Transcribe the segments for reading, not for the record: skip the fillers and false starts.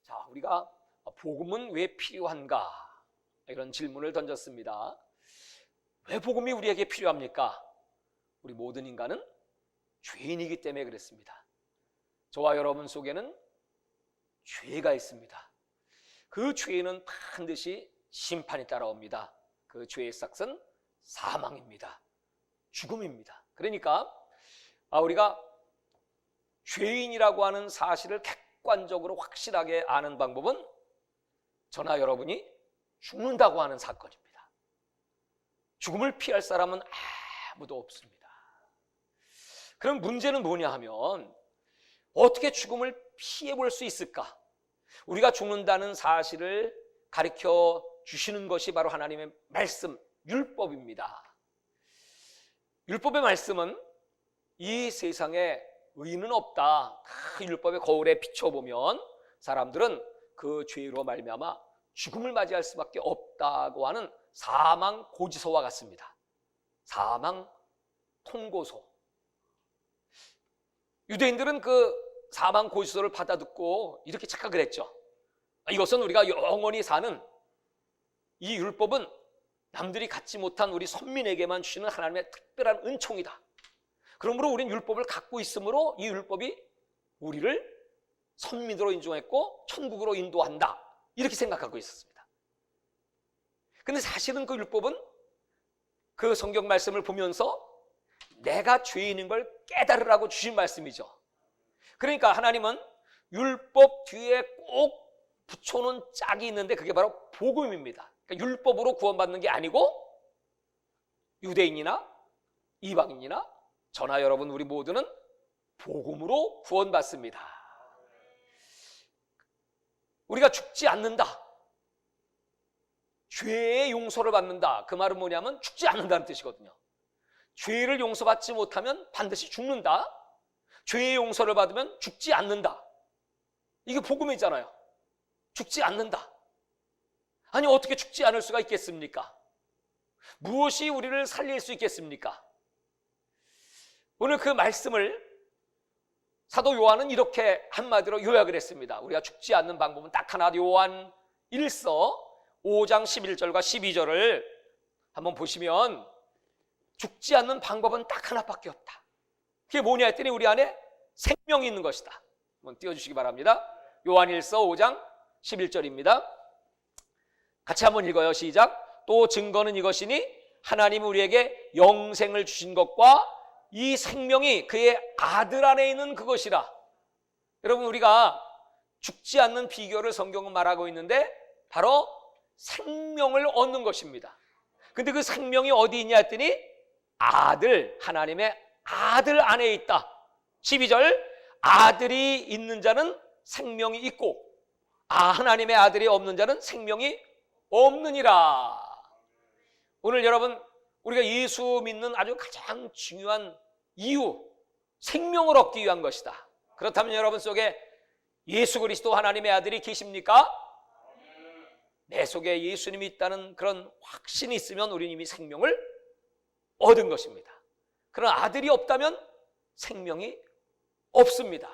자, 우리가 복음은 왜 필요한가? 이런 질문을 던졌습니다. 왜 복음이 우리에게 필요합니까? 우리 모든 인간은 죄인이기 때문에 그랬습니다. 저와 여러분 속에는 죄가 있습니다. 그 죄는 반드시 심판이 따라옵니다. 그 죄의 삭은 사망입니다. 죽음입니다. 그러니까 우리가 죄인이라고 하는 사실을 객관적으로 확실하게 아는 방법은 저나 여러분이 죽는다고 하는 사건입니다. 죽음을 피할 사람은 아무도 없습니다. 그럼 문제는 뭐냐 하면 어떻게 죽음을 피해 볼 수 있을까? 우리가 죽는다는 사실을 가르쳐 주시는 것이 바로 하나님의 말씀, 율법입니다. 율법의 말씀은 이 세상에 의인은 없다. 그 율법의 거울에 비춰보면 사람들은 그 죄로 말미암아 죽음을 맞이할 수밖에 없다고 하는 사망 고지서와 같습니다. 사망 통고소. 유대인들은 그 사망 고지서를 받아 듣고 이렇게 착각을 했죠. 이것은 우리가 영원히 사는 이 율법은 남들이 갖지 못한 우리 선민에게만 주시는 하나님의 특별한 은총이다. 그러므로 우리는 율법을 갖고 있으므로 이 율법이 우리를 선민으로 인정했고 천국으로 인도한다. 이렇게 생각하고 있었습니다. 근데 사실은 그 율법은 그 성경 말씀을 보면서 내가 죄인인 걸 깨달으라고 주신 말씀이죠. 그러니까 하나님은 율법 뒤에 꼭 붙여놓은 짝이 있는데 그게 바로 복음입니다. 그러니까 율법으로 구원받는 게 아니고 유대인이나 이방인이나 저나 여러분 우리 모두는 복음으로 구원받습니다. 우리가 죽지 않는다. 죄의 용서를 받는다. 그 말은 뭐냐면 죽지 않는다는 뜻이거든요. 죄를 용서받지 못하면 반드시 죽는다. 죄의 용서를 받으면 죽지 않는다. 이게 복음이잖아요. 죽지 않는다. 아니 어떻게 죽지 않을 수가 있겠습니까? 무엇이 우리를 살릴 수 있겠습니까? 오늘 그 말씀을 사도 요한은 이렇게 한마디로 요약을 했습니다. 우리가 죽지 않는 방법은 딱 하나, 요한 1서 5장 11절과 12절을 한번 보시면 죽지 않는 방법은 딱 하나밖에 없다. 그게 뭐냐 했더니 우리 안에 생명이 있는 것이다. 한번 띄워주시기 바랍니다. 요한 1서 5장 11절입니다. 같이 한번 읽어요. 시작. 또 증거는 이것이니 하나님이 우리에게 영생을 주신 것과 이 생명이 그의 아들 안에 있는 그것이라. 여러분 우리가 죽지 않는 비결을 성경은 말하고 있는데 바로 생명을 얻는 것입니다. 근데 그 생명이 어디 있냐 했더니 아들, 하나님의 아들 안에 있다. 12절 아들이 있는 자는 생명이 있고 하나님의 아들이 없는 자는 생명이 없느니라. 오늘 여러분 우리가 예수 믿는 아주 가장 중요한 이유, 생명을 얻기 위한 것이다. 그렇다면 여러분 속에 예수 그리스도 하나님의 아들이 계십니까? 내 속에 예수님이 있다는 그런 확신이 있으면 우리는 이미 생명을 얻은 것입니다. 그러나 아들이 없다면 생명이 없습니다.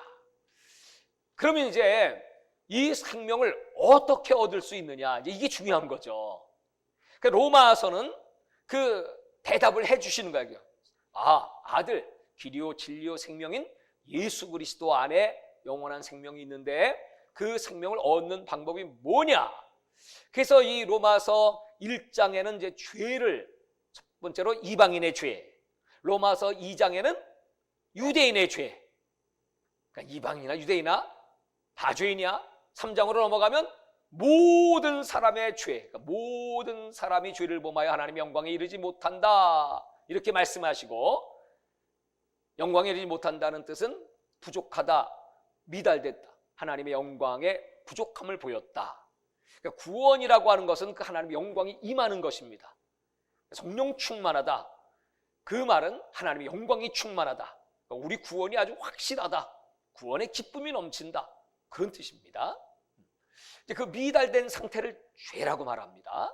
그러면 이제 이 생명을 어떻게 얻을 수 있느냐, 이게 중요한 거죠. 로마서는 그 대답을 해주시는 거예요. 아들, 길이요 진리요 생명인 예수 그리스도 안에 영원한 생명이 있는데 그 생명을 얻는 방법이 뭐냐? 그래서 이 로마서 1장에는 이제 죄를 첫 번째로 이방인의 죄, 로마서 2장에는 유대인의 죄, 그러니까 이방인이나 유대인이나 다 죄인이야. 3장으로 넘어가면 모든 사람의 죄, 그러니까 모든 사람이 죄를 범하여 하나님의 영광에 이르지 못한다. 이렇게 말씀하시고, 영광에 이르지 못한다는 뜻은 부족하다, 미달됐다, 하나님의 영광의 부족함을 보였다. 그러니까 구원이라고 하는 것은 그 하나님의 영광이 임하는 것입니다. 성령 충만하다, 그 말은 하나님의 영광이 충만하다, 그러니까 우리 구원이 아주 확실하다, 구원의 기쁨이 넘친다, 그런 뜻입니다. 그 미달된 상태를 죄라고 말합니다.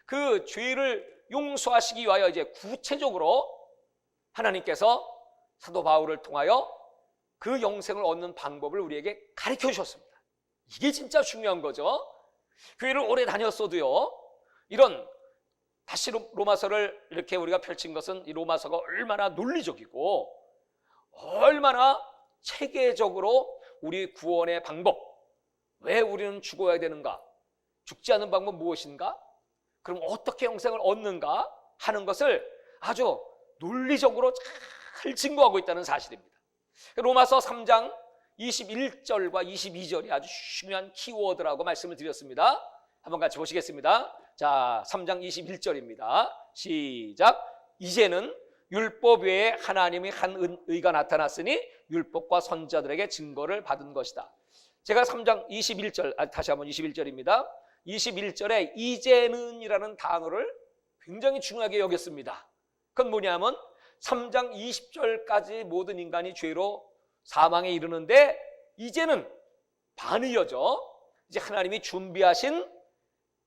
그 죄를 용서하시기 위하여 이제 구체적으로 하나님께서 사도 바울을 통하여 그 영생을 얻는 방법을 우리에게 가르쳐 주셨습니다. 이게 진짜 중요한 거죠. 교회를 오래 다녔어도요, 이런 다시 로마서를 이렇게 우리가 펼친 것은 이 로마서가 얼마나 논리적이고 얼마나 체계적으로 우리 구원의 방법, 왜 우리는 죽어야 되는가, 죽지 않는 방법 무엇인가, 그럼 어떻게 영생을 얻는가 하는 것을 아주 논리적으로 잘 증거하고 있다는 사실입니다. 로마서 3장 21절과 22절이 아주 중요한 키워드라고 말씀을 드렸습니다. 한번 같이 보시겠습니다. 자, 3장 21절입니다. 시작. 이제는 율법 외에 하나님의 한 의가 나타났으니 율법과 선자들에게 증거를 받은 것이다. 제가 3장 21절, 다시 한번 21절입니다. 21절에 이제는 이라는 단어를 굉장히 중요하게 여겼습니다. 그건 뭐냐면 3장 20절까지 모든 인간이 죄로 사망에 이르는데 이제는 반의어죠. 이제 하나님이 준비하신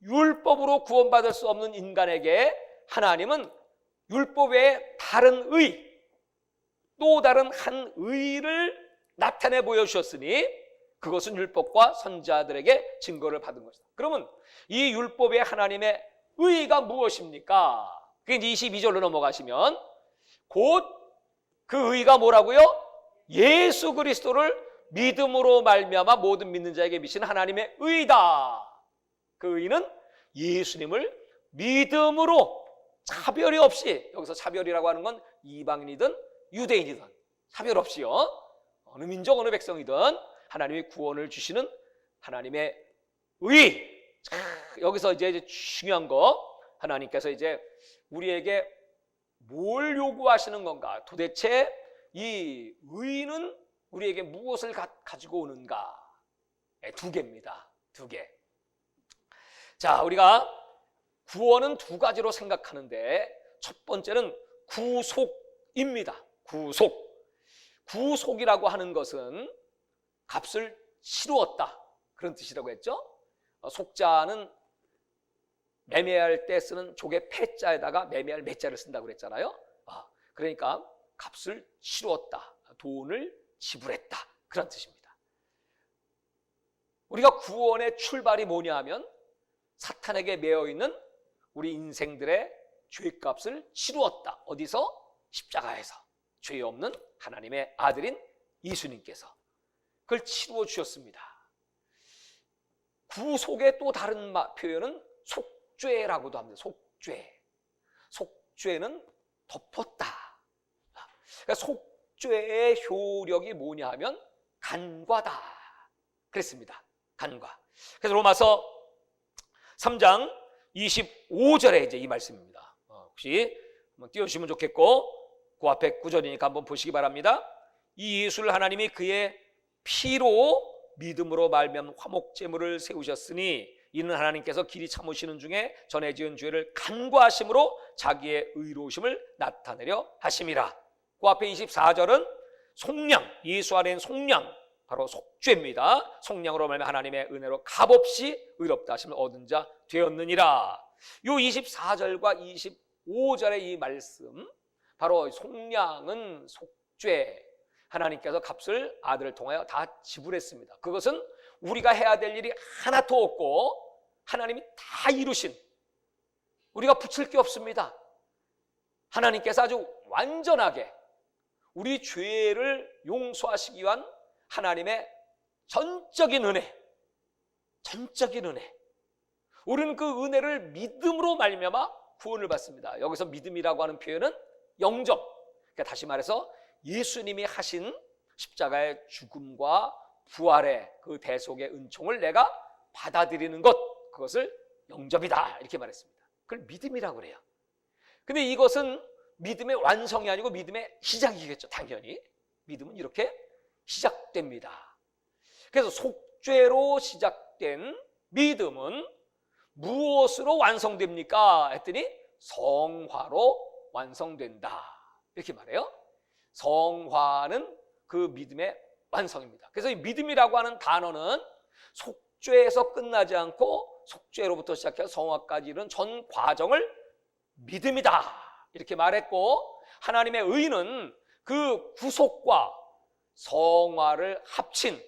율법으로 구원받을 수 없는 인간에게 하나님은 율법 외에 다른 의, 또 다른 한 의를 나타내 보여주셨으니 그것은 율법과 선자들에게 증거를 받은 것이다. 그러면 이 율법의 하나님의 의가 무엇입니까? 그게 이제 22절로 넘어가시면 곧 그 의가 뭐라고요? 예수 그리스도를 믿음으로 말미암아 모든 믿는 자에게 미친 하나님의 의다. 그 의는 예수님을 믿음으로 차별이 없이, 여기서 차별이라고 하는 건 이방인이든 유대인이든 차별 없이요, 어느 민족 어느 백성이든 하나님이 구원을 주시는 하나님의 의. 여기서 이제 중요한 거, 하나님께서 이제 우리에게 뭘 요구하시는 건가, 도대체 이 의는 우리에게 무엇을 가지고 오는가? 두 개입니다. 두 개. 자, 우리가 구원은 두 가지로 생각하는데 첫 번째는 구속입니다. 구속이라고 하는 것은 값을 치루었다, 그런 뜻이라고 했죠. 속자는 매매할 때 쓰는 족의 패자에다가 매매할 매자를 쓴다고 그랬잖아요. 그러니까 값을 치루었다, 돈을 지불했다, 그런 뜻입니다. 우리가 구원의 출발이 뭐냐 하면 사탄에게 매어있는 우리 인생들의 죄값을 치루었다. 어디서? 십자가에서. 죄 없는 하나님의 아들인 예수님께서 그걸 치루어 주셨습니다. 구속의 또 다른 표현은 속죄라고도 합니다. 속죄는 덮었다. 그러니까 속죄의 효력이 뭐냐 하면 간과다, 그랬습니다. 간과. 그래서 로마서 3장 25절에 이제 이 말씀입니다. 혹시 한번 띄워주시면 좋겠고, 그 앞에 구절이니까 한번 보시기 바랍니다. 이 예수를 하나님이 그의 피로 믿음으로 말미암은 화목제물을 세우셨으니 이는 하나님께서 길이 참으시는 중에 전에 지은 죄를 간과하심으로 자기의 의로우심을 나타내려 하심이라. 그 앞에 24절은 속량, 예수 안에 있는 속량, 바로 속죄입니다. 속량으로 말미암아 하나님의 은혜로 값없이 의롭다 하심을 얻은 자 되었느니라. 이 24절과 25절의 이 말씀, 바로 속량은 속죄, 하나님께서 값을 아들을 통하여 다 지불했습니다. 그것은 우리가 해야 될 일이 하나도 없고 하나님이 다 이루신, 우리가 붙일 게 없습니다. 하나님께서 아주 완전하게 우리 죄를 용서하시기 위한 하나님의 전적인 은혜, 우리는 그 은혜를 믿음으로 말미암아 구원을 받습니다. 여기서 믿음이라고 하는 표현은 영접, 그러니까 다시 말해서 예수님이 하신 십자가의 죽음과 부활의 그 대속의 은총을 내가 받아들이는 것, 그것을 영접이다, 이렇게 말했습니다. 그걸 믿음이라고 그래요. 근데 이것은 믿음의 완성이 아니고 믿음의 시작이겠죠. 당연히 믿음은 이렇게 시작됩니다. 그래서 속죄로 시작된 믿음은 무엇으로 완성됩니까? 했더니 성화로 완성된다, 이렇게 말해요. 성화는 그 믿음의 완성입니다. 그래서 이 믿음이라고 하는 단어는 속죄에서 끝나지 않고 속죄로부터 시작해서 성화까지 이른 전 과정을 믿음이다, 이렇게 말했고, 하나님의 의는 그 구속과 성화를 합친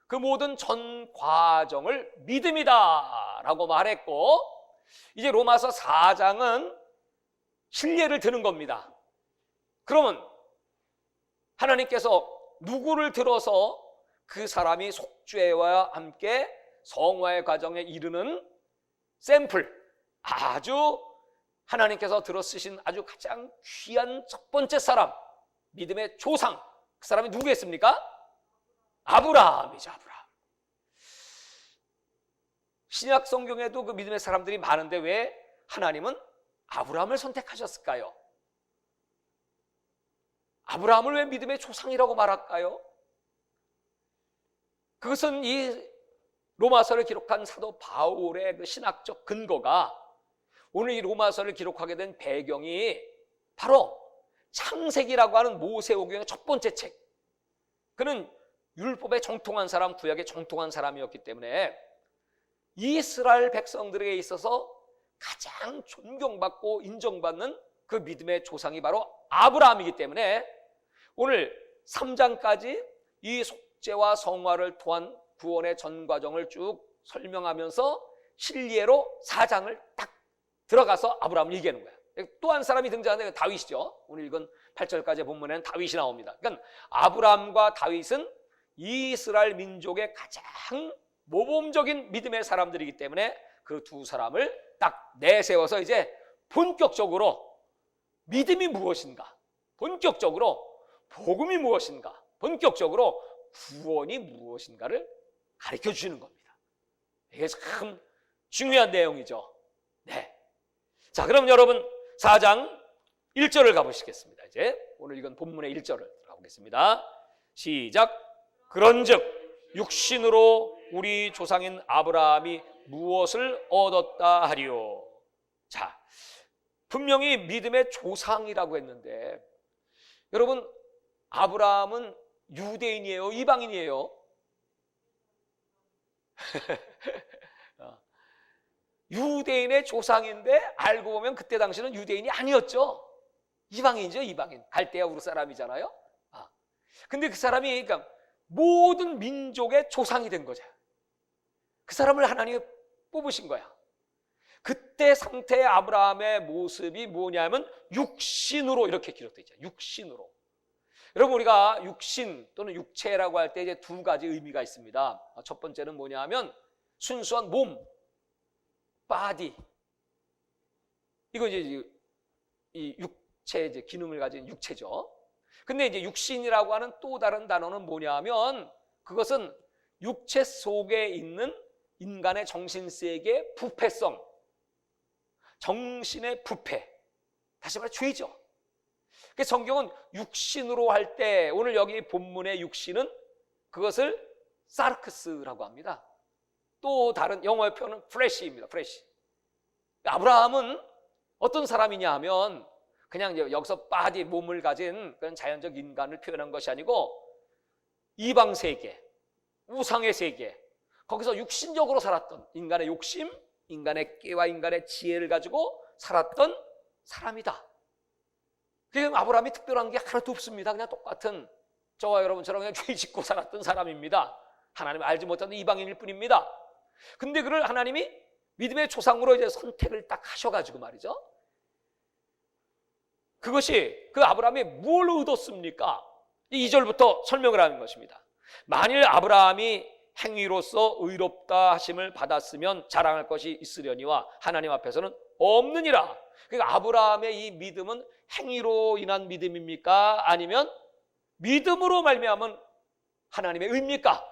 그 모든 전 과정을 믿음이다 라고 말했고, 이제 로마서 4장은 신뢰를 드는 겁니다. 그러면 하나님께서 누구를 들어서 그 사람이 속죄와 함께 성화의 과정에 이르는 샘플, 아주 하나님께서 들어 쓰신 아주 가장 귀한 첫 번째 사람, 믿음의 조상, 그 사람이 누구였습니까? 아브라함이죠. 아브라함. 신약 성경에도 그 믿음의 사람들이 많은데 왜 하나님은 아브라함을 선택하셨을까요? 아브라함을 왜 믿음의 조상이라고 말할까요? 그것은 이 로마서를 기록한 사도 바울의 그 신학적 근거가, 오늘 이 로마서를 기록하게 된 배경이 바로 창세기라고 하는 모세오경의 첫 번째 책. 그는 율법에 정통한 사람, 구약에 정통한 사람이었기 때문에 이스라엘 백성들에게 있어서 가장 존경받고 인정받는 그 믿음의 조상이 바로 아브라함이기 때문에 오늘 3장까지 이 속죄와 성화를 통한 구원의 전 과정을 쭉 설명하면서 실례로 4장을 딱 들어가서 아브라함을 얘기하는 거야. 또 한 사람이 등장하는데 다윗이죠. 오늘 읽은 8절까지 본문에는 다윗이 나옵니다. 그러니까 아브라함과 다윗은 이스라엘 민족의 가장 모범적인 믿음의 사람들이기 때문에 그 두 사람을 딱 내세워서 이제 본격적으로 믿음이 무엇인가, 본격적으로 복음이 무엇인가, 본격적으로 구원이 무엇인가를 가르쳐 주시는 겁니다. 이게 참 중요한 내용이죠. 네. 자, 그럼 여러분 4장 1절을 가보시겠습니다. 이제 오늘 읽은 본문의 1절을 가보겠습니다. 시작. 그런즉 육신으로 우리 조상인 아브라함이 무엇을 얻었다 하리요. 자, 분명히 믿음의 조상이라고 했는데, 여러분 아브라함은 유대인이에요, 이방인이에요? 유대인의 조상인데 알고 보면 그때 당시는 유대인이 아니었죠. 이방인이죠, 이방인. 갈대아 우르 사람이잖아요. 근데 그 사람이 그러니까 모든 민족의 조상이 된 거죠. 그 사람을 하나님이 뽑으신 거야. 그때 상태의 아브라함의 모습이 뭐냐면 육신으로 이렇게 기록되어 있죠. 육신으로. 여러분 우리가 육신 또는 육체라고 할 때 이제 두 가지 의미가 있습니다. 첫 번째는 뭐냐면 순수한 몸, body. 이거 이제 이 육체 이제 기능을 가진 육체죠. 근데 이제 육신이라고 하는 또 다른 단어는 뭐냐면 그것은 육체 속에 있는 인간의 정신세계의 부패성, 정신의 부패, 다시 말해 죄죠. 그래서 성경은 육신으로 할 때 오늘 여기 본문의 육신은 그것을 사르크스라고 합니다. 또 다른 영어의 표현은 플래시입니다. 플래시. 아브라함은 어떤 사람이냐 하면 그냥 여기서 바디, 몸을 가진 그런 자연적 인간을 표현한 것이 아니고 이방 세계, 우상의 세계, 거기서 육신적으로 살았던 인간의 욕심, 인간의 깨와 인간의 지혜를 가지고 살았던 사람이다. 그러니까 아브라함이 특별한 게 하나도 없습니다. 그냥 똑같은 저와 여러분처럼 그냥 죄 짓고 살았던 사람입니다. 하나님을 알지 못하는 이방인일 뿐입니다. 근데 그를 하나님이 믿음의 조상으로 이제 선택을 딱 하셔가지고 말이죠. 그것이 그 아브라함이 뭘 얻었습니까? 2절부터 설명을 하는 것입니다. 만일 아브라함이 행위로서 의롭다 하심을 받았으면 자랑할 것이 있으려니와 하나님 앞에서는 없느니라. 그러니까 아브라함의 이 믿음은 행위로 인한 믿음입니까? 아니면 믿음으로 말미암은 하나님의 의입니까?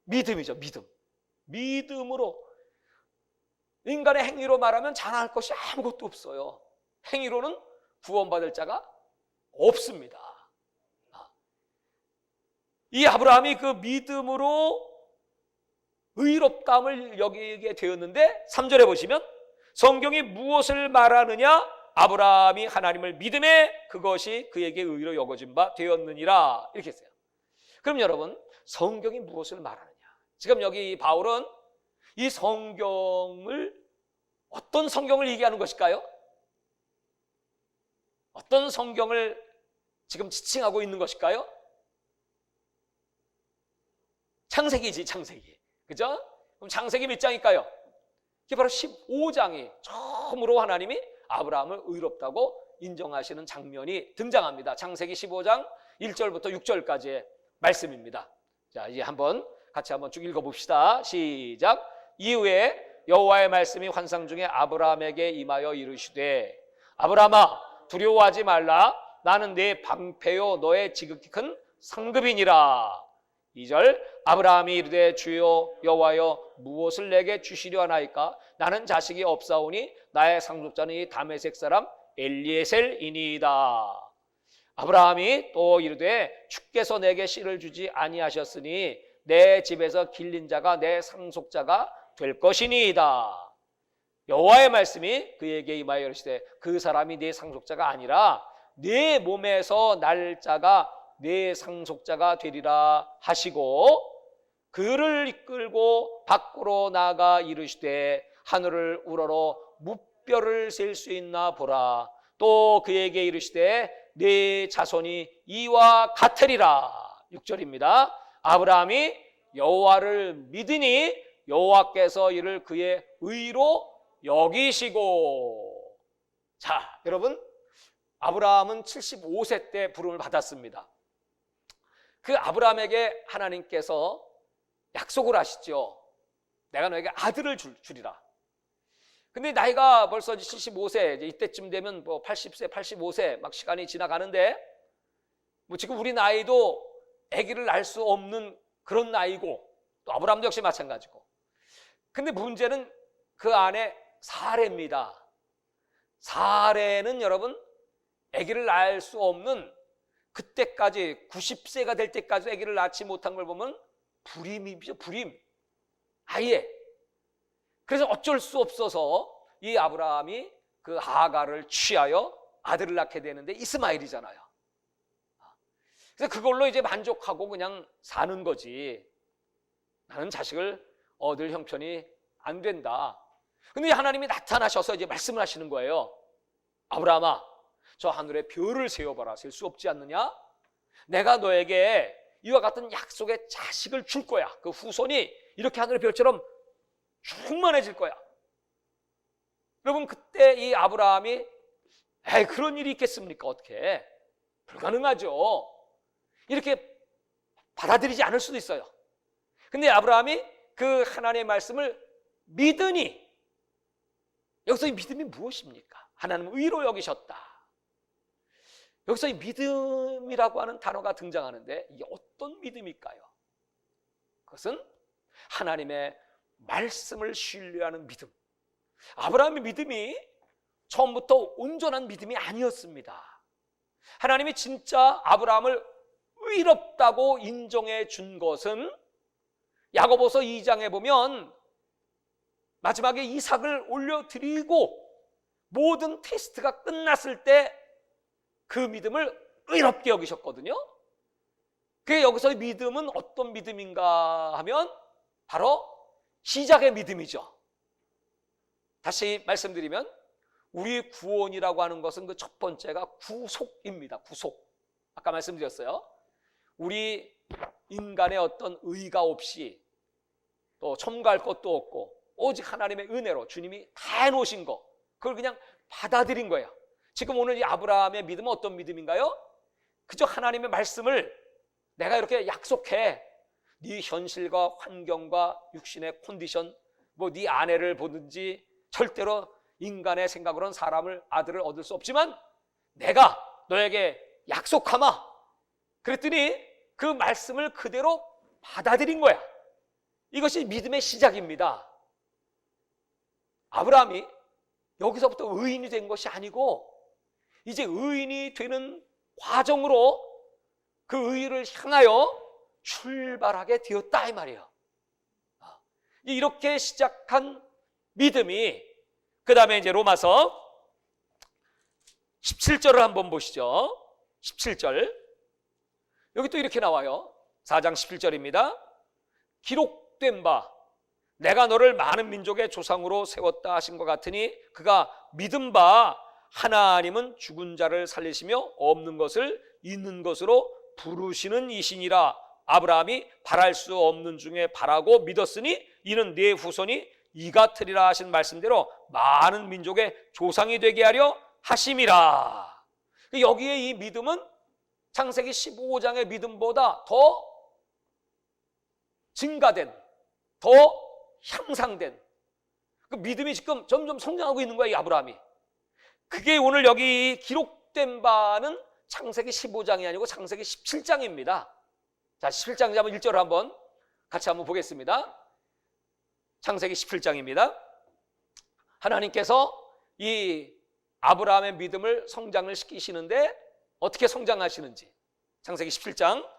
믿음이죠. 믿음. 믿음으로. 인간의 행위로 말하면 자랑할 것이 아무것도 없어요. 행위로는 구원받을 자가 없습니다. 이 아브라함이 그 믿음으로 의롭다함을 여기게 되었는데 3절에 보시면 성경이 무엇을 말하느냐? 아브라함이 하나님을 믿음에 그것이 그에게 의로 여겨진 바 되었느니라. 이렇게 했어요. 그럼 여러분 성경이 무엇을 말하느냐? 지금 여기 바울은 이 성경을 어떤 성경을 얘기하는 것일까요? 어떤 성경을 지금 지칭하고 있는 것일까요? 창세기지, 창세기. 그죠? 그럼 창세기 몇 장일까요? 이게 바로 15장이 처음으로 하나님이 아브라함을 의롭다고 인정하시는 장면이 등장합니다. 창세기 15장 1절부터 6절까지의 말씀입니다. 자, 이제 같이 한번 쭉 읽어봅시다. 시작. 이후에 여호와의 말씀이 환상 중에 아브라함에게 임하여 이르시되 아브라함아 두려워하지 말라. 나는 네 방패요 너의 지극히 큰 상급이니라. 2절 아브라함이 이르되 주여 여호와여 무엇을 내게 주시려 하나이까? 나는 자식이 없사오니 나의 상속자는 이 다메섹 사람 엘리에셀이니이다. 아브라함이 또 이르되 주께서 내게 씨를 주지 아니하셨으니 내 집에서 길린 자가 내 상속자가 될 것이니이다. 여호와의 말씀이 그에게 임하여 이르시되 그 사람이 네 상속자가 아니라 네 몸에서 날 자가 네 상속자가 되리라 하시고 그를 이끌고 밖으로 나가 이르시되 하늘을 우러러 무뼈를 셀 수 있나 보라. 또 그에게 이르시되 네 자손이 이와 같으리라. 6절입니다. 아브라함이 여호와를 믿으니 여호와께서 이를 그의 의로 여기시고. 자, 여러분, 아브라함은 75세 때 부름을 받았습니다. 그 아브라함에게 하나님께서 약속을 하시죠. 내가 너에게 아들을 주리라. 근데 나이가 벌써 75세, 이때쯤 되면 뭐 80세, 85세 막 시간이 지나가는데 뭐 지금 우리 나이도 아기를 낳을 수 없는 그런 나이고 또 아브라함도 역시 마찬가지고. 근데 문제는 그 안에 사레입니다. 사레는 여러분 아기를 낳을 수 없는 그때까지 90세가 될 때까지 아기를 낳지 못한 걸 보면 불임이죠. 불임. 아예. 그래서 어쩔 수 없어서 이 아브라함이 그 하가를 취하여 아들을 낳게 되는데 이스마엘이잖아요. 그래서 그걸로 이제 만족하고 그냥 사는 거지. 나는 자식을 얻을 형편이 안 된다. 근데 하나님이 나타나셔서 이제 말씀을 하시는 거예요. 아브라함아, 저 하늘에 별을 세어봐라. 셀 수 없지 않느냐? 내가 너에게 이와 같은 약속의 자식을 줄 거야. 그 후손이 이렇게 하늘의 별처럼 충만해질 거야. 여러분, 그때 이 아브라함이 그런 일이 있겠습니까? 어떻게? 불가능하죠. 이렇게 받아들이지 않을 수도 있어요. 근데 아브라함이 그 하나님의 말씀을 믿으니, 여기서 이 믿음이 무엇입니까? 하나님은 의로 여기셨다. 여기서 이 믿음이라고 하는 단어가 등장하는데 이게 어떤 믿음일까요? 그것은 하나님의 말씀을 신뢰하는 믿음. 아브라함의 믿음이 처음부터 온전한 믿음이 아니었습니다. 하나님이 진짜 아브라함을 의롭다고 인정해 준 것은 야고보서 2장에 보면 마지막에 이삭을 올려드리고 모든 테스트가 끝났을 때 그 믿음을 의롭게 여기셨거든요. 그게 여기서의 믿음은 어떤 믿음인가 하면 바로 시작의 믿음이죠. 다시 말씀드리면 우리 구원이라고 하는 것은 그 첫 번째가 구속입니다. 구속. 아까 말씀드렸어요. 우리 인간의 어떤 의가 없이 또 첨가할 것도 없고 오직 하나님의 은혜로 주님이 다 해놓으신 거, 그걸 그냥 받아들인 거예요. 지금 오늘 이 아브라함의 믿음은 어떤 믿음인가요? 그저 하나님의 말씀을 내가 이렇게 약속해. 네 현실과 환경과 육신의 컨디션, 뭐 네 아내를 보든지 절대로 인간의 생각으로는 아들을 얻을 수 없지만 내가 너에게 약속하마. 그랬더니 그 말씀을 그대로 받아들인 거야. 이것이 믿음의 시작입니다. 아브라함이 여기서부터 의인이 된 것이 아니고 이제 의인이 되는 과정으로 그 의를 향하여 출발하게 되었다 이 말이에요. 이렇게 시작한 믿음이 그 다음에 이제 로마서 17절을 한번 보시죠. 17절 여기 또 이렇게 나와요. 4장 17절입니다. 기록된 바 내가 너를 많은 민족의 조상으로 세웠다 하신 것 같으니 그가 믿은 바 하나님은 죽은 자를 살리시며 없는 것을 있는 것으로 부르시는 이시니라. 아브라함이 바랄 수 없는 중에 바라고 믿었으니 이는 네 후손이 이가 되리라 하신 말씀대로 많은 민족의 조상이 되게 하려 하심이라. 여기에 이 믿음은 창세기 15장의 믿음보다 더 증가된, 더 향상된 그 믿음이 지금 점점 성장하고 있는 거야, 이 아브라함이. 그게 오늘 여기 기록된 바는 창세기 15장이 아니고 창세기 17장입니다. 자, 17장 한번 1절을 한번 같이 한번 보겠습니다. 창세기 17장입니다. 하나님께서 이 아브라함의 믿음을 성장을 시키시는데 어떻게 성장하시는지. 창세기 17장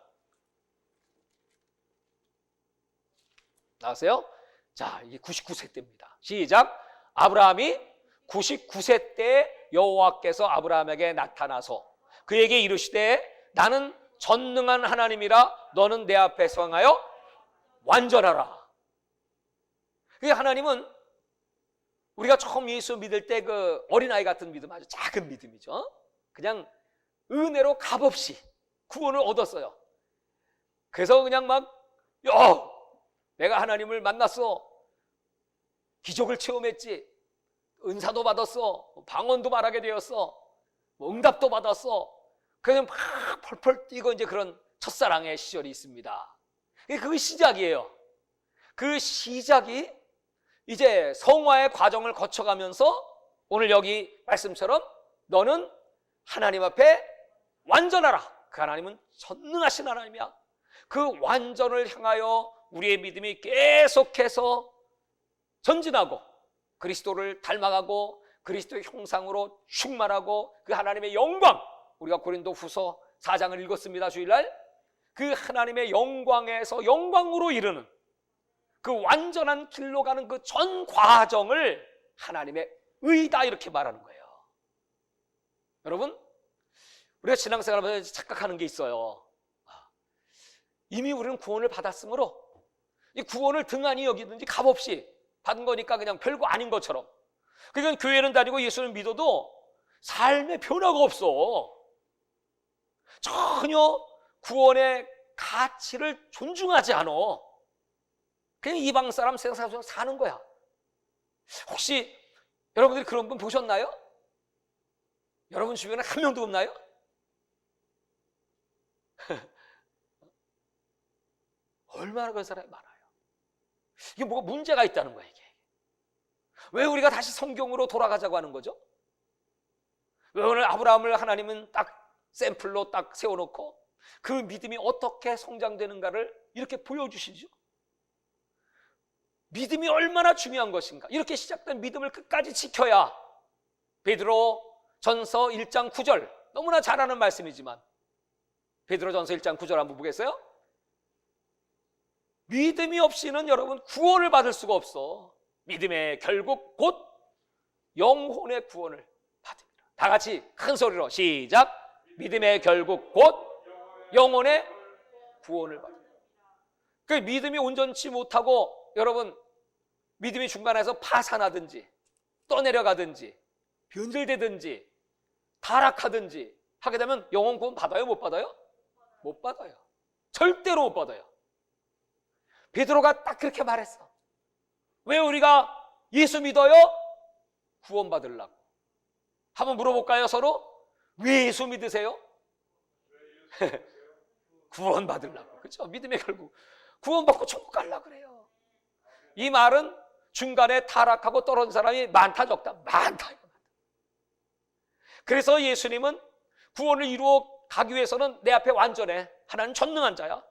나왔어요? 자, 이게 99세 때입니다. 시작. 아브라함이 99세 때 여호와께서 아브라함에게 나타나서 그에게 이르시되 나는 전능한 하나님이라 너는 내 앞에 성하여 완전하라. 하나님은 우리가 처음 예수 믿을 때 그 어린아이 같은 믿음, 아주 작은 믿음이죠. 그냥 은혜로 값없이 구원을 얻었어요. 그래서 그냥 막 내가 하나님을 만났어, 기적을 체험했지, 은사도 받았어, 방언도 말하게 되었어, 응답도 받았어. 그냥 막 펄펄 뛰고 이제 그런 첫사랑의 시절이 있습니다. 그게 시작이에요. 그 시작이 이제 성화의 과정을 거쳐가면서 오늘 여기 말씀처럼 너는 하나님 앞에 완전하라. 그 하나님은 전능하신 하나님이야. 그 완전을 향하여 우리의 믿음이 계속해서 전진하고 그리스도를 닮아가고 그리스도의 형상으로 충만하고 그 하나님의 영광, 우리가 고린도후서 4장을 읽었습니다, 주일날. 그 하나님의 영광에서 영광으로 이르는 그 완전한 길로 가는 그 전 과정을 하나님의 의다 이렇게 말하는 거예요. 여러분, 우리가 신앙생활하면서 착각하는 게 있어요. 이미 우리는 구원을 받았으므로 이 구원을 등한히 여기든지 값없이 받은 거니까 그냥 별거 아닌 것처럼, 그러니까 교회는 다니고 예수를 믿어도 삶의 변화가 없어. 전혀 구원의 가치를 존중하지 않아. 그냥 이방 사람 세상 사람 사는 거야. 혹시 여러분들이 그런 분 보셨나요? 여러분 주변에 한 명도 없나요? 얼마나 그런 사람이 많아요. 이게 뭐가 문제가 있다는 거야, 이게. 왜 우리가 다시 성경으로 돌아가자고 하는 거죠? 왜 오늘 아브라함을 하나님은 딱 샘플로 딱 세워놓고 그 믿음이 어떻게 성장되는가를 이렇게 보여주시죠? 믿음이 얼마나 중요한 것인가. 이렇게 시작된 믿음을 끝까지 지켜야. 베드로 전서 1장 9절, 너무나 잘 아는 말씀이지만 베드로 전서 1장 9절 한번 보겠어요? 믿음이 없이는 여러분 구원을 받을 수가 없어. 믿음의 결국 곧 영혼의 구원을 받습니다. 다 같이 큰 소리로 시작. 믿음의 결국 곧 영혼의 구원을 받습니다. 그 믿음이 온전치 못하고 여러분 믿음이 중간에서 파산하든지 떠내려가든지 변질되든지 타락하든지 하게 되면 영혼 구원 받아요? 못 받아요? 못 받아요. 절대로 못 받아요. 베드로가 딱 그렇게 말했어. 왜 우리가 예수 믿어요? 구원 받으려고. 한번 물어볼까요, 서로? 왜 예수 믿으세요? 구원 받으려고. 그렇죠? 믿음의 결국 구원 받고 천국 가려고 그래요. 이 말은 중간에 타락하고 떨어진 사람이 많다 적다? 많다. 그래서 예수님은 구원을 이루어 가기 위해서는 내 앞에 완전해. 하나는 전능한 자야.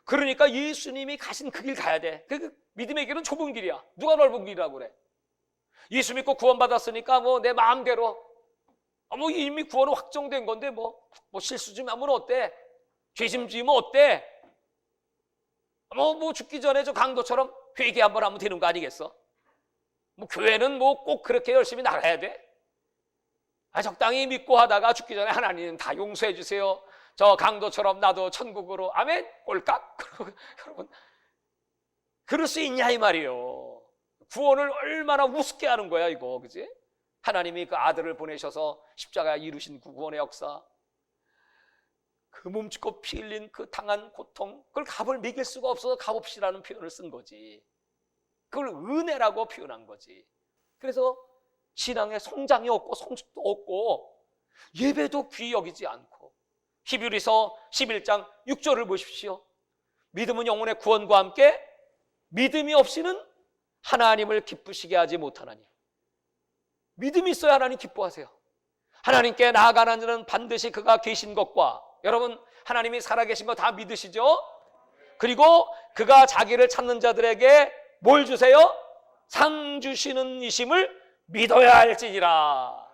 그러니까 예수님이 가신 그 길 가야 돼. 그 믿음의 길은 좁은 길이야. 누가 넓은 길이라고 그래? 예수 믿고 구원받았으니까 뭐 내 마음대로 뭐 이미 구원은 확정된 건데 뭐 실수 좀 하면 어때? 죄심 지으면 어때? 뭐 죽기 전에 저 강도처럼 회개 한번 하면 되는 거 아니겠어? 뭐 교회는 뭐 꼭 그렇게 열심히 나가야 돼? 적당히 믿고 하다가 죽기 전에 하나님 다 용서해 주세요. 저 강도처럼 나도 천국으로 아멘 꼴깍. 여러분 그럴 수 있냐 이 말이에요. 구원을 얼마나 우습게 하는 거야 이거, 그지? 하나님이 그 아들을 보내셔서 십자가에 이루신 구원의 역사. 그 몸짓고 피 흘린 그 당한 고통, 그걸 값을 매길 수가 없어서 값없이라는 표현을 쓴 거지. 그걸 은혜라고 표현한 거지. 그래서 신앙의 성장이 없고 성숙도 없고 예배도 귀히 여기지 않고, 히브리서 11장 6절을 보십시오. 믿음은 영혼의 구원과 함께 믿음이 없이는 하나님을 기쁘시게 하지 못하나니. 믿음이 있어야 하나님 기뻐하세요. 하나님께 나아가는 자는 반드시 그가 계신 것과, 여러분 하나님이 살아계신 거 다 믿으시죠? 그리고 그가 자기를 찾는 자들에게 뭘 주세요? 상 주시는 이심을 믿어야 할지니라.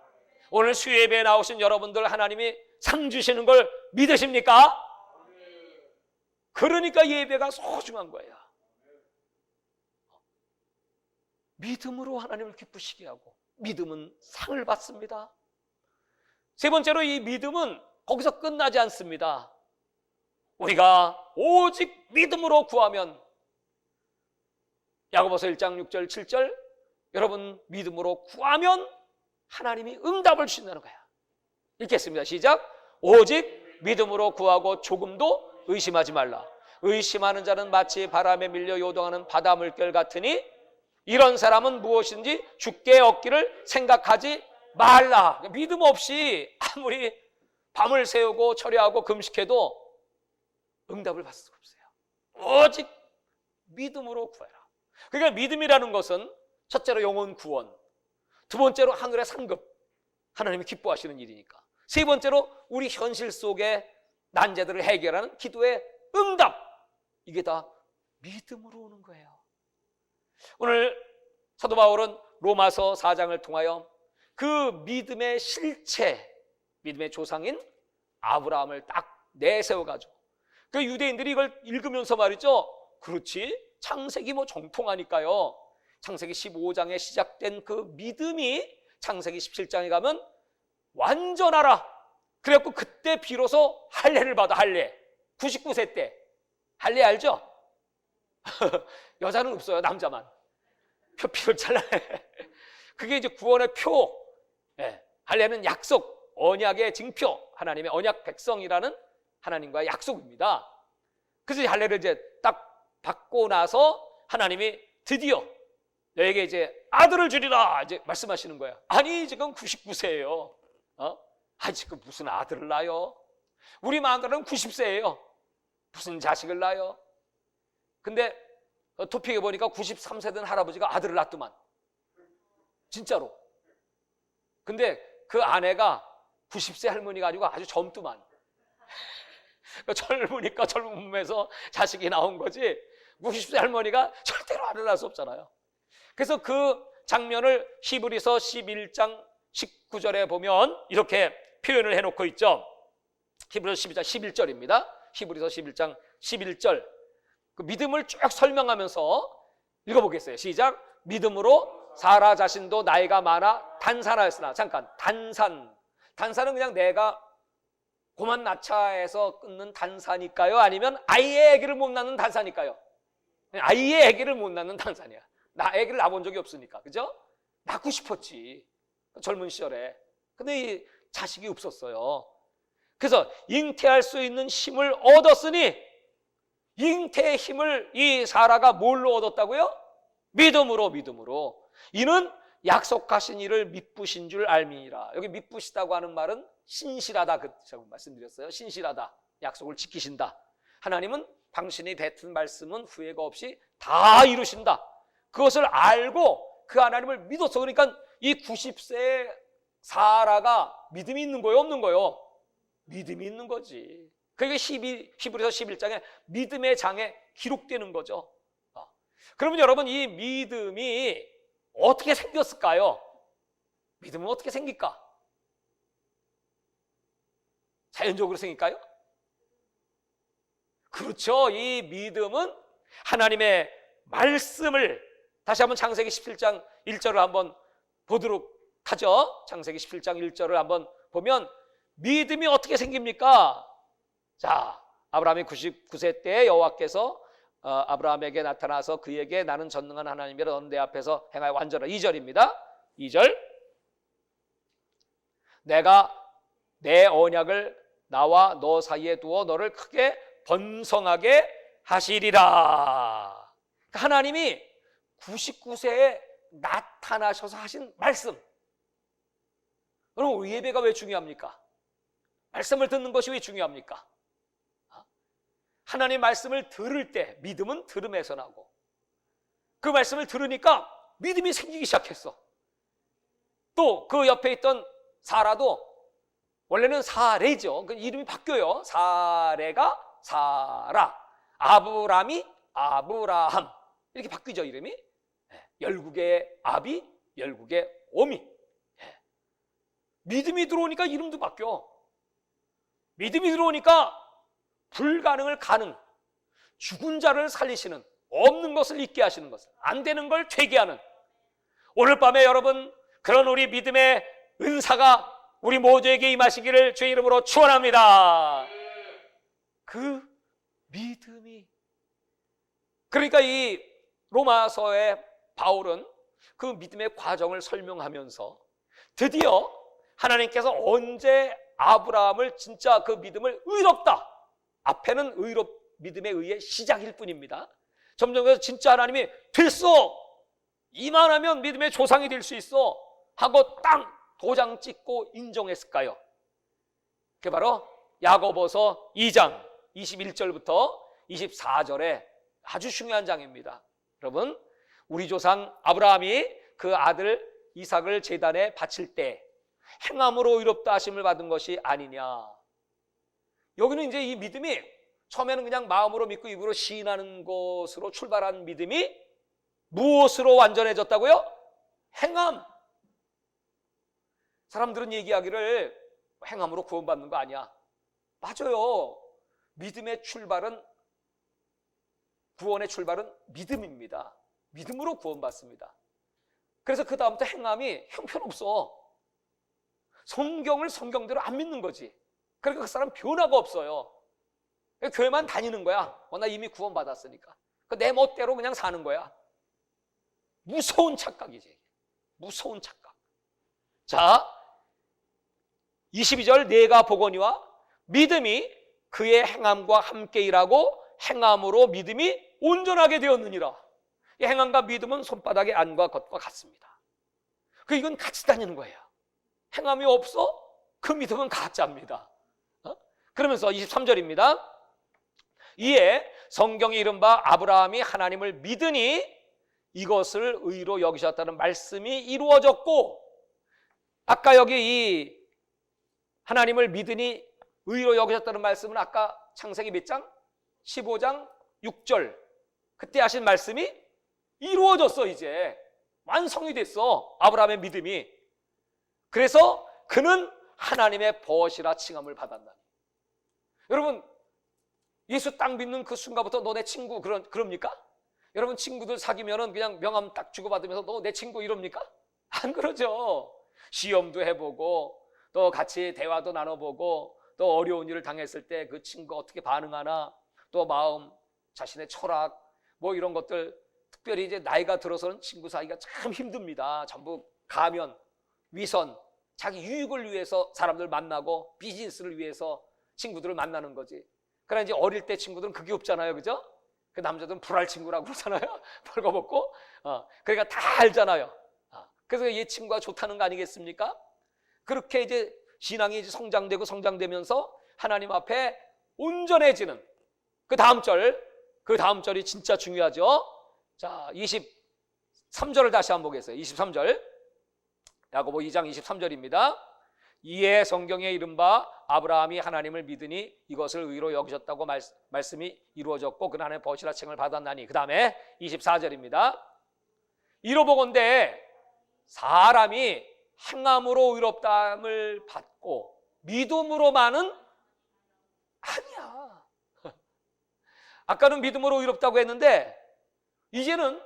오늘 수요예배에 나오신 여러분들, 하나님이 상 주시는 걸 믿으십니까? 그러니까 예배가 소중한 거예요. 믿음으로 하나님을 기쁘시게 하고, 믿음은 상을 받습니다. 세 번째로, 이 믿음은 거기서 끝나지 않습니다. 우리가 오직 믿음으로 구하면, 야고보서 1장 6절 7절, 여러분 믿음으로 구하면 하나님이 응답을 주신다는 거야. 읽겠습니다. 시작. 오직 믿음으로 구하고 조금도 의심하지 말라. 의심하는 자는 마치 바람에 밀려 요동하는 바다 물결 같으니 이런 사람은 무엇인지 주께 얻기를 생각하지 말라. 믿음 없이 아무리 밤을 새우고 철야하고 금식해도 응답을 받을 수가 없어요. 오직 믿음으로 구해라. 그러니까 믿음이라는 것은 첫째로 영혼 구원, 두 번째로 하늘의 상급, 하나님이 기뻐하시는 일이니까, 세 번째로 우리 현실 속의 난제들을 해결하는 기도의 응답, 이게 다 믿음으로 오는 거예요. 오늘 사도 바울은 로마서 4장을 통하여 그 믿음의 실체, 믿음의 조상인 아브라함을 딱 내세워가지고, 그 유대인들이 이걸 읽으면서 말이죠, 그렇지, 창세기 뭐 정통하니까요, 창세기 15장에 시작된 그 믿음이 창세기 17장에 가면 완전하라. 그래갖고 그때 비로소 할례를 받아. 할례 99세 때. 할례 알죠? 여자는 없어요. 남자만. 피를 잘라내. 그게 이제 구원의 표. 할례는 약속, 언약의 징표, 하나님의 언약 백성이라는 하나님과의 약속입니다. 그래서 할례를 이제 딱 받고 나서 하나님이 드디어 너에게 이제 아들을 주리라 이제 말씀하시는 거야. 아니 지금 99세예요. 아니 지금 무슨 아들을 낳아요? 우리 마누라는 90세예요. 무슨 자식을 낳아요? 근데 토픽에 보니까 93세 된 할아버지가 아들을 낳더만. 진짜로. 근데 그 아내가 90세 할머니가 아니고 아주 젊더만. 젊으니까 젊은 몸에서 자식이 나온 거지, 90세 할머니가 절대로 아들 낳을 수 없잖아요. 그래서 그 장면을 히브리서 11장 19절에 보면 이렇게 표현을 해놓고 있죠. 히브리서 12장 11절입니다. 히브리서 11장 11절. 그 믿음을 쭉 설명하면서 읽어보겠어요. 시작. 믿음으로 사라 자신도 나이가 많아 단산하였으나. 잠깐, 단산은 그냥 내가 고만 낳자에서 끊는 단산일까요? 아니면 아이의 아기를 못 낳는 단산일까요? 아이의 아기를 못 낳는 단산이야. 나 아기를 낳아본 적이 없으니까, 그죠? 낳고 싶었지, 젊은 시절에. 근데 이 자식이 없었어요. 그래서 잉태할 수 있는 힘을 얻었으니, 잉태의 힘을 이 사라가 뭘로 얻었다고요? 믿음으로. 이는 약속하신 이를 믿으신 줄 알미니라. 여기 믿으시다고 하는 말은 신실하다, 그 말씀드렸어요. 신실하다, 약속을 지키신다. 하나님은 당신이 뱉은 말씀은 후회가 없이 다 이루신다. 그것을 알고 그 하나님을 믿었어. 그러니까 이 90세의 사라가 믿음이 있는 거예요, 없는 거예요? 믿음이 있는 거지. 그게 히브리서 11장에 믿음의 장에 기록되는 거죠. 그러면 여러분, 이 믿음이 어떻게 생겼을까요? 믿음은 어떻게 생길까? 자연적으로 생길까요? 그렇죠. 이 믿음은 하나님의 말씀을, 다시 한번 창세기 17장 1절을 한번 보도록 하죠. 창세기 17장 1절을 한번 보면 믿음이 어떻게 생깁니까? 자, 아브라함이 99세 때 여호와께서 아브라함에게 나타나서 그에게 나는 전능한 하나님이라 너는 내 앞에서 행하여 완전하라. 2절입니다. 2절. 내가 내 언약을 나와 너 사이에 두어 너를 크게 번성하게 하시리라. 하나님이 99세에 나타나셔서 하신 말씀. 여러분, 예배가 왜 중요합니까? 말씀을 듣는 것이 왜 중요합니까? 하나님 말씀을 들을 때 믿음은 들음에서 나고, 그 말씀을 들으니까 믿음이 생기기 시작했어. 또 그 옆에 있던 사라도 원래는 사레죠. 그 이름이 바뀌어요. 사레가 사라, 아브람이 아브라함, 이렇게 바뀌죠, 이름이. 열국의 아비, 열국의 오미. 믿음이 들어오니까 이름도 바뀌어. 믿음이 들어오니까 불가능을 가능, 죽은 자를 살리시는, 없는 것을 있게 하시는 것을, 안 되는 걸 되게 하는, 오늘 밤에 여러분 그런 우리 믿음의 은사가 우리 모두에게 임하시기를 주의 이름으로 축원합니다. 그 믿음이, 그러니까 이 로마서의 바울은 그 믿음의 과정을 설명하면서 드디어 하나님께서 언제 아브라함을 진짜 그 믿음을 의롭다, 앞에는 믿음에 의해 시작일 뿐입니다. 점점 진짜 하나님이 됐어, 이만하면 믿음의 조상이 될 수 있어 하고 땅 도장 찍고 인정했을까요? 그게 바로 야고보서 2장 21절부터 24절에 아주 중요한 장입니다. 여러분, 우리 조상 아브라함이 그 아들 이삭을 제단에 바칠 때 행함으로 의롭다 하심을 받은 것이 아니냐. 여기는 이제 이 믿음이 처음에는 그냥 마음으로 믿고 입으로 시인하는 것으로 출발한 믿음이 무엇으로 완전해졌다고요? 행함. 사람들은 얘기하기를 행함으로 구원받는 거 아니야. 맞아요. 믿음의 출발은, 구원의 출발은 믿음입니다. 믿음으로 구원받습니다. 그래서 그 다음부터 행함이 형편없어. 성경을 성경대로 안 믿는 거지. 그러니까 그 사람 변화가 없어요. 교회만 다니는 거야. 나 이미 구원받았으니까. 내 멋대로 그냥 사는 거야. 무서운 착각이지. 무서운 착각. 자, 22절, 내가 보거니와 믿음이 그의 행함과 함께 일하고 행함으로 믿음이 온전하게 되었느니라. 이 행함과 믿음은 손바닥의 안과 겉과 같습니다. 이건 같이 다니는 거예요. 행함이 없어? 그 믿음은 가짜입니다. 그러면서 23절입니다. 이에 성경에 이른바 아브라함이 하나님을 믿으니 이것을 의로 여기셨다는 말씀이 이루어졌고, 아까 여기 이 하나님을 믿으니 의로 여기셨다는 말씀은 아까 창세기 몇 장? 15장 6절 그때 하신 말씀이 이루어졌어. 이제 완성이 됐어, 아브라함의 믿음이. 그래서 그는 하나님의 벗이라 칭함을 받았나니. 여러분, 예수 딱 믿는 그 순간부터 너 내 친구 그럽니까? 여러분, 친구들 사귀면은 그냥 명함 딱 주고받으면서 너 내 친구 이럽니까? 안 그러죠. 시험도 해보고 또 같이 대화도 나눠보고 또 어려운 일을 당했을 때 그 친구가 어떻게 반응하나, 또 마음, 자신의 철학, 뭐 이런 것들. 특별히 이제 나이가 들어서는 친구 사이가 참 힘듭니다. 전부 가면, 위선, 자기 유익을 위해서 사람들 만나고 비즈니스를 위해서 친구들을 만나는 거지. 그러나 이제 어릴 때 친구들은 그게 없잖아요, 그죠? 그 남자들은 불알 친구라고 그러잖아요. 벌거벗고. 그러니까 다 알잖아요. 그래서 얘 친구가 좋다는 거 아니겠습니까? 그렇게 이제 신앙이 이제 성장되고 성장되면서 하나님 앞에 온전해지는 그 다음 절이 진짜 중요하죠. 자, 23절을 다시 한번 보겠어요. 23절. 야고보 2장 23절입니다. 이에 성경에 이른바 아브라함이 하나님을 믿으니 이것을 의로 여기셨다고 말씀이 이루어졌고 그는 하나님의 벗이라 칭을 받았나니. 그 다음에 24절입니다. 이로보건대 사람이 행함으로 의롭다함을 받고 믿음으로만은 아니야. 아까는 믿음으로 의롭다고 했는데 이제는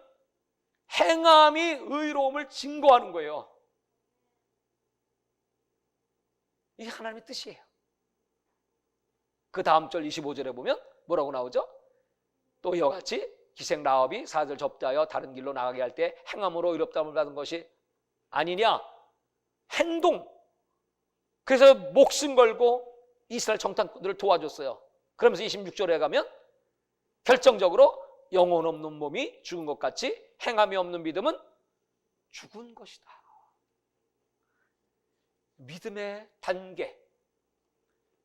행함이 의로움을 증거하는 거예요. 이게 하나님의 뜻이에요. 그 다음 절 25절에 보면 뭐라고 나오죠? 또 이와 같이 기생 라합이 사자를 접대하여 다른 길로 나가게 할 때 행함으로 의롭다함을 받은 것이 아니냐? 행동. 그래서 목숨 걸고 이스라엘 정탐꾼들을 도와줬어요. 그러면서 26절에 가면 결정적으로 영혼 없는 몸이 죽은 것 같이 행함이 없는 믿음은 죽은 것이다. 믿음의 단계.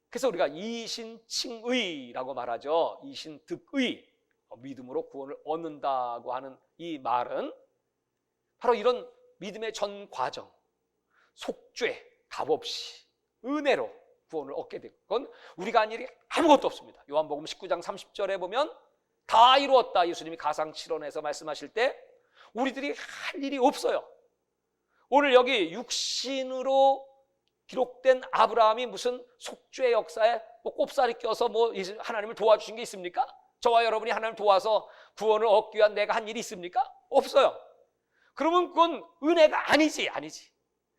그래서 우리가 이신칭의라고 말하죠. 이신득의, 믿음으로 구원을 얻는다고 하는 이 말은 바로 이런 믿음의 전 과정, 속죄, 값없이 은혜로 구원을 얻게 되고, 그건 우리가 한 일이 아무것도 없습니다. 요한복음 19장 30절에 보면 다 이루었다, 예수님이 가상칠언에서 말씀하실 때 우리들이 할 일이 없어요. 오늘 여기 육신으로 기록된 아브라함이 무슨 속죄 역사에 뭐 꼽살이 껴서 뭐 하나님을 도와주신 게 있습니까? 저와 여러분이 하나님을 도와서 구원을 얻기 위한 내가 한 일이 있습니까? 없어요. 그러면 그건 은혜가 아니지.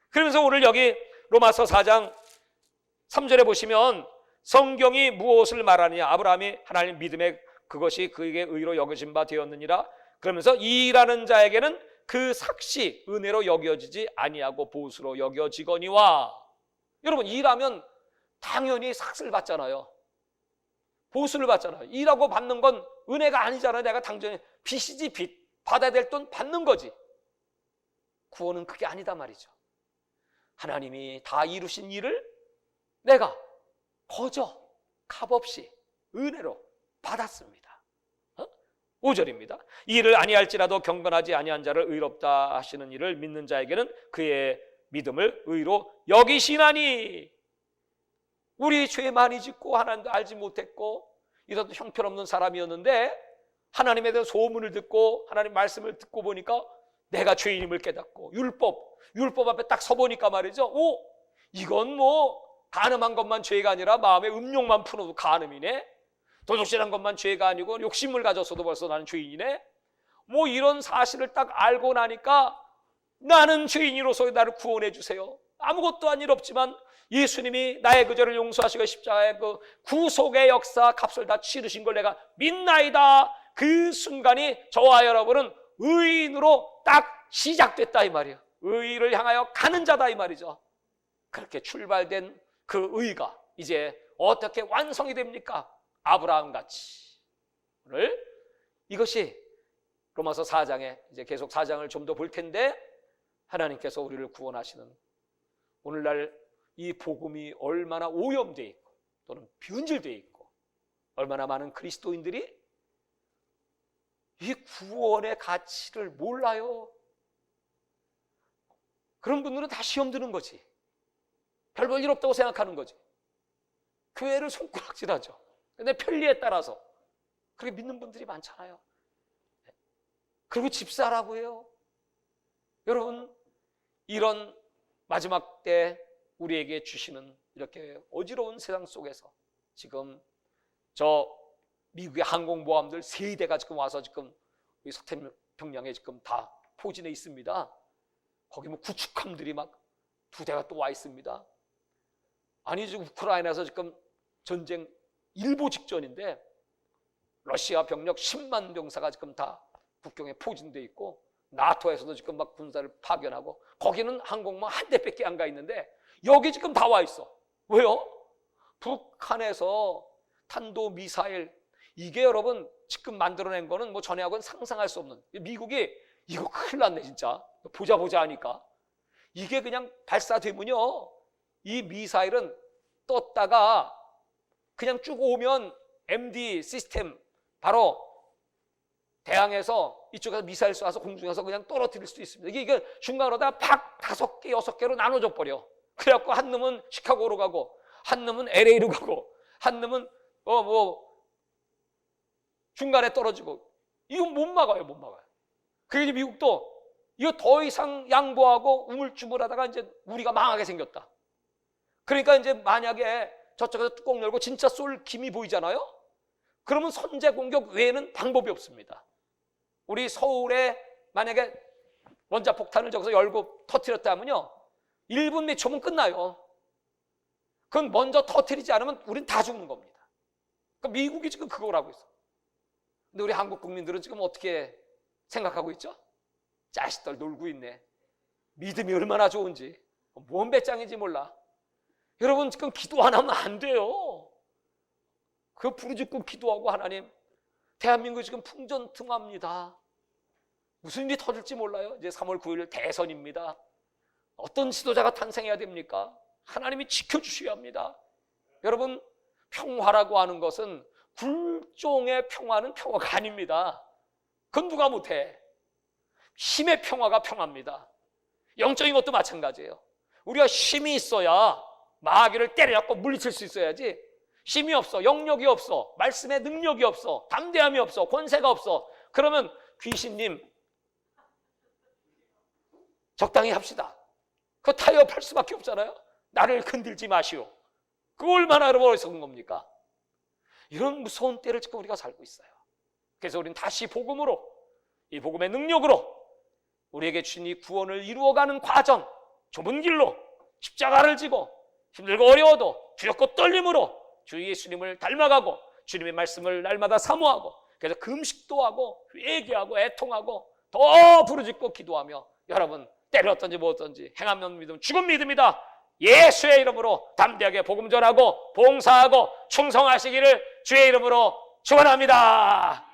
그러면서 오늘 여기 로마서 4장 3절에 보시면 성경이 무엇을 말하느냐, 아브라함이 하나님 믿음에 그것이 그에게 의로 여겨진 바 되었느니라. 그러면서 일하는 자에게는 그 삭시 은혜로 여겨지지 아니하고 보수로 여겨지거니와. 여러분, 일하면 당연히 삭스를 받잖아요. 보수를 받잖아요. 일하고 받는 건 은혜가 아니잖아요. 내가 당연히 빚이지, 빚. 받아야 될 돈 받는 거지. 구원은 그게 아니다 말이죠. 하나님이 다 이루신 일을 내가 거저 값없이 은혜로 받았습니다. 5절입니다. 이를 아니할지라도 경건하지 아니한 자를 의롭다 하시는 이를 믿는 자에게는 그의 믿음을 의로 여기시나니. 우리 죄 많이 짓고 하나님도 알지 못했고 이런 형편없는 사람이었는데 하나님에 대한 소문을 듣고 하나님 말씀을 듣고 보니까 내가 죄인임을 깨닫고 율법 앞에 딱 서보니까 말이죠. 이건 뭐 간음한 것만 죄가 아니라 마음의 음욕만 풀어도 간음이네. 도둑질한 것만 죄가 아니고 욕심을 가졌어도 벌써 나는 죄인이네. 뭐 이런 사실을 딱 알고 나니까 나는 죄인으로서 나를 구원해 주세요. 아무것도 한 일 없지만 예수님이 나의 그 죄를 용서하시고 십자가의 그 구속의 역사 값을 다 치르신 걸 내가 믿나이다. 그 순간이 저와 여러분은 의인으로 딱 시작됐다 이 말이에요. 의를 향하여 가는 자다 이 말이죠. 그렇게 출발된 그 의가 이제 어떻게 완성이 됩니까? 아브라함 같이. 오늘 이것이 로마서 4장에 이제 계속 4장을 좀 더 볼 텐데 하나님께서 우리를 구원하시는 오늘날 이 복음이 얼마나 오염되어 있고 또는 변질되어 있고 얼마나 많은 그리스도인들이 이 구원의 가치를 몰라요. 그런 분들은 다 시험 드는 거지. 별 볼 일 없다고 생각하는 거지. 교회를 손가락질하죠. 내 편리에 따라서 그렇게 믿는 분들이 많잖아요. 그리고 집사라고 해요. 여러분, 이런 마지막 때 우리에게 주시는 이렇게 어지러운 세상 속에서 지금 저 미국의 항공모함들 3대가 지금 와서 지금 우리 서태평양에 지금 다 포진해 있습니다. 거기 뭐 구축함들이 막 2대가 또 와 있습니다. 아니 지금 우크라이나에서 지금 전쟁 일보 직전인데 러시아 병력 10만 병사가 지금 다 국경에 포진돼 있고 나토에서도 지금 막 군사를 파견하고 거기는 항공모함 한 대밖에 안 가 있는데 여기 지금 다 와 있어. 왜요? 북한에서 탄도미사일 이게 여러분 지금 만들어낸 거는 뭐 전에하고는 상상할 수 없는, 미국이 이거 큰일 났네 진짜 보자 하니까 이게 그냥 발사되면요 이 미사일은 떴다가 그냥 쭉 오면 MD 시스템 바로 대항에서 이쪽에서 미사일 쏴서 공중에서 그냥 떨어뜨릴 수도 있습니다. 이게 중간으로다 팍 5개 6개로 나눠져 버려. 그래갖고 한 놈은 시카고로 가고 한 놈은 LA로 가고 한 놈은 중간에 떨어지고 이건 못 막아요. 그래서 미국도 이거 더 이상 양보하고 우물쭈물하다가 이제 우리가 망하게 생겼다. 그러니까 이제 만약에 저쪽에서 뚜껑 열고 진짜 쏠 김이 보이잖아요. 그러면 선제 공격 외에는 방법이 없습니다. 우리 서울에 만약에 원자폭탄을 저기서 열고 터뜨렸다 하면요 1분 몇 초면 끝나요. 그건 먼저 터뜨리지 않으면 우린 다 죽는 겁니다. 그러니까 미국이 지금 그걸 하고 있어. 근데 우리 한국 국민들은 지금 어떻게 생각하고 있죠? 자식들 놀고 있네. 믿음이 얼마나 좋은지 뭔 배짱인지 몰라. 여러분 지금 기도 안 하면 안 돼요. 그 부르짖고 기도하고 하나님, 대한민국이 지금 풍전등화입니다. 무슨 일이 터질지 몰라요. 이제 3월 9일 대선입니다. 어떤 지도자가 탄생해야 됩니까? 하나님이 지켜주셔야 합니다. 여러분, 평화라고 하는 것은 굴종의 평화는 평화가 아닙니다. 그건 누가 못해. 힘의 평화가 평화입니다. 영적인 것도 마찬가지예요. 우리가 힘이 있어야 마귀를 때려잡고 물리칠 수 있어야지, 힘이 없어, 영역이 없어, 말씀의 능력이 없어, 담대함이 없어, 권세가 없어, 그러면 귀신님 적당히 합시다. 그거 타협할 수밖에 없잖아요. 나를 건들지 마시오. 그거 얼마나 어리석은 겁니까? 이런 무서운 때를 지금 우리가 살고 있어요. 그래서 우리는 다시 복음으로, 이 복음의 능력으로 우리에게 주신 이 구원을 이루어가는 과정, 좁은 길로 십자가를 지고 힘들고 어려워도 두렵고 떨림으로 주 예수님을 닮아가고 주님의 말씀을 날마다 사모하고, 그래서 금식도 하고 회개하고 애통하고 더 부르짖고 기도하며, 여러분 때렸든지 뭐든지 행하면 믿음 죽은 믿음이다. 예수의 이름으로 담대하게 복음 전하고 봉사하고 충성하시기를 주의 이름으로 축원합니다.